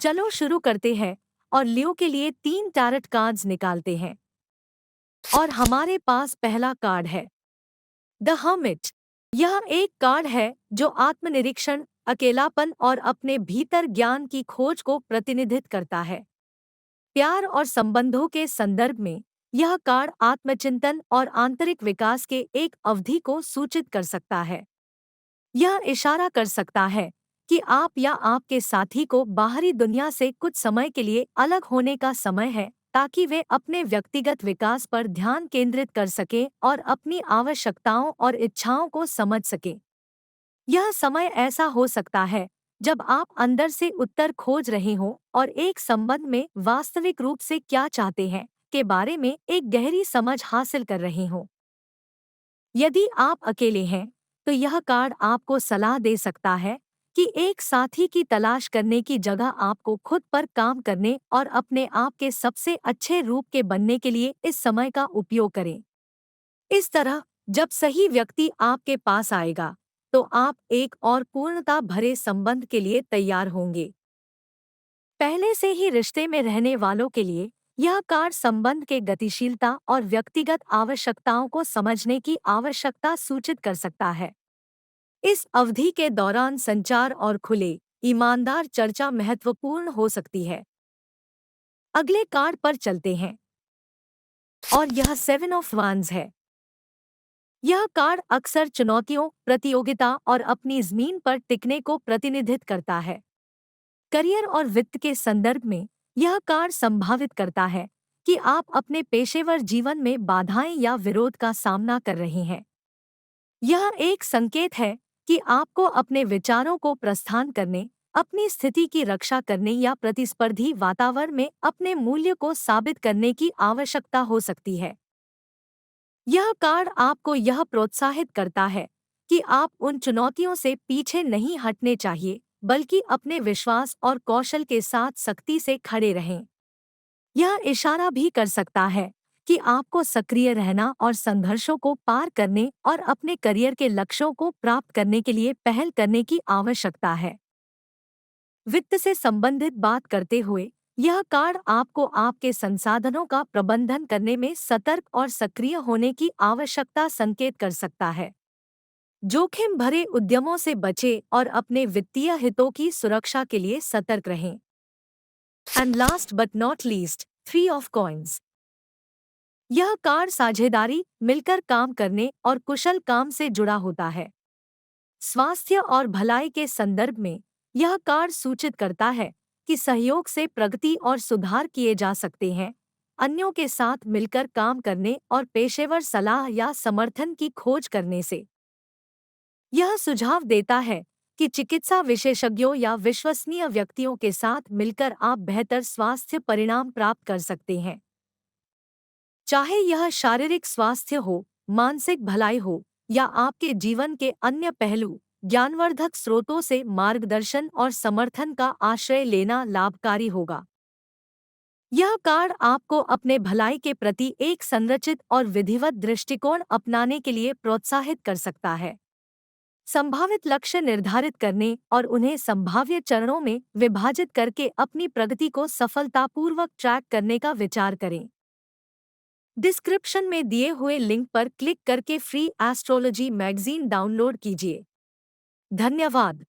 चलो शुरू करते हैं और लियो के लिए 3 टैरट कार्ड्स निकालते हैं। और हमारे पास पहला कार्ड है द हर्मिट। यह एक कार्ड है जो आत्मनिरीक्षण, अकेलापन और अपने भीतर ज्ञान की खोज को प्रतिनिधित करता है। प्यार और संबंधों के संदर्भ में यह कार्ड आत्मचिंतन और आंतरिक विकास के एक अवधि को सूचित कर सकता है। यह इशारा कर सकता है कि आप या आपके साथी को बाहरी दुनिया से कुछ समय के लिए अलग होने का समय है, ताकि वे अपने व्यक्तिगत विकास पर ध्यान केंद्रित कर सकें और अपनी आवश्यकताओं और इच्छाओं को समझ सकें। यह समय ऐसा हो सकता है जब आप अंदर से उत्तर खोज रहे हों और एक संबंध में वास्तविक रूप से क्या चाहते हैं के बारे में एक गहरी समझ हासिल कर रहे हों। यदि आप अकेले हैं, तो यह कार्ड आपको सलाह दे सकता है कि एक साथी की तलाश करने की जगह आपको खुद पर काम करने और अपने आप के सबसे अच्छे रूप के बनने के लिए इस समय का उपयोग करें। इस तरह, जब सही व्यक्ति आपके पास आएगा, तो आप एक और पूर्णता भरे संबंध के लिए तैयार होंगे। पहले से ही रिश्ते में रहने वालों के लिए यह कार्ड संबंध के गतिशीलता और व्यक्तिगत आवश्यकताओं को समझने की आवश्यकता सूचित कर सकता है। इस अवधि के दौरान संचार और खुले, ईमानदार चर्चा महत्वपूर्ण हो सकती है। अगले कार्ड पर चलते हैं और यह 7 ऑफ वांड्स है। यह कार्ड अक्सर चुनौतियों, प्रतियोगिता और अपनी जमीन पर टिकने को प्रतिनिधित करता है। करियर और वित्त के संदर्भ में यह कार्ड संभावित करता है कि आप अपने पेशेवर जीवन में बाधाएं या विरोध का सामना कर रहे हैं। यह एक संकेत है कि आपको अपने विचारों को प्रस्थान करने, अपनी स्थिति की रक्षा करने या प्रतिस्पर्धी वातावरण में अपने मूल्य को साबित करने की आवश्यकता हो सकती है। यह कार्ड आपको यह प्रोत्साहित करता है कि आप उन चुनौतियों से पीछे नहीं हटने चाहिए, बल्कि अपने विश्वास और कौशल के साथ सख्ती से खड़े रहें। यह इशारा भी कर सकता है कि आपको सक्रिय रहना और संघर्षों को पार करने और अपने करियर के लक्ष्यों को प्राप्त करने के लिए पहल करने की आवश्यकता है। वित्त से संबंधित बात करते हुए, यह कार्ड आपको आपके संसाधनों का प्रबंधन करने में सतर्क और सक्रिय होने की आवश्यकता संकेत कर सकता है। जोखिम भरे उद्यमों से बचें और अपने वित्तीय हितों की सुरक्षा के लिए सतर्क रहें। And last but not least, 3 of coins. यह कार्ड साझेदारी, मिलकर काम करने और कुशल काम से जुड़ा होता है। स्वास्थ्य और भलाई के संदर्भ में यह कार्ड सूचित करता है कि सहयोग से प्रगति और सुधार किए जा सकते हैं। अन्यों के साथ मिलकर काम करने और पेशेवर सलाह या समर्थन की खोज करने से। यह सुझाव देता है कि चिकित्सा विशेषज्ञों या विश्वसनीय व्यक्तियों के साथ मिलकर आप बेहतर स्वास्थ्य परिणाम प्राप्त कर सकते हैं। चाहे यह शारीरिक स्वास्थ्य हो, मानसिक भलाई हो या आपके जीवन के अन्य पहलू, ज्ञानवर्धक स्रोतों से मार्गदर्शन और समर्थन का आश्रय लेना लाभकारी होगा। यह कार्ड आपको अपने भलाई के प्रति एक संरचित और विधिवत दृष्टिकोण अपनाने के लिए प्रोत्साहित कर सकता है। संभावित लक्ष्य निर्धारित करने और उन्हें संभाव्य चरणों में विभाजित करके अपनी प्रगति को सफलतापूर्वक ट्रैक करने का विचार करें। डिस्क्रिप्शन में दिए हुए लिंक पर क्लिक करके फ्री एस्ट्रोलॉजी मैगजीन डाउनलोड कीजिए। धन्यवाद।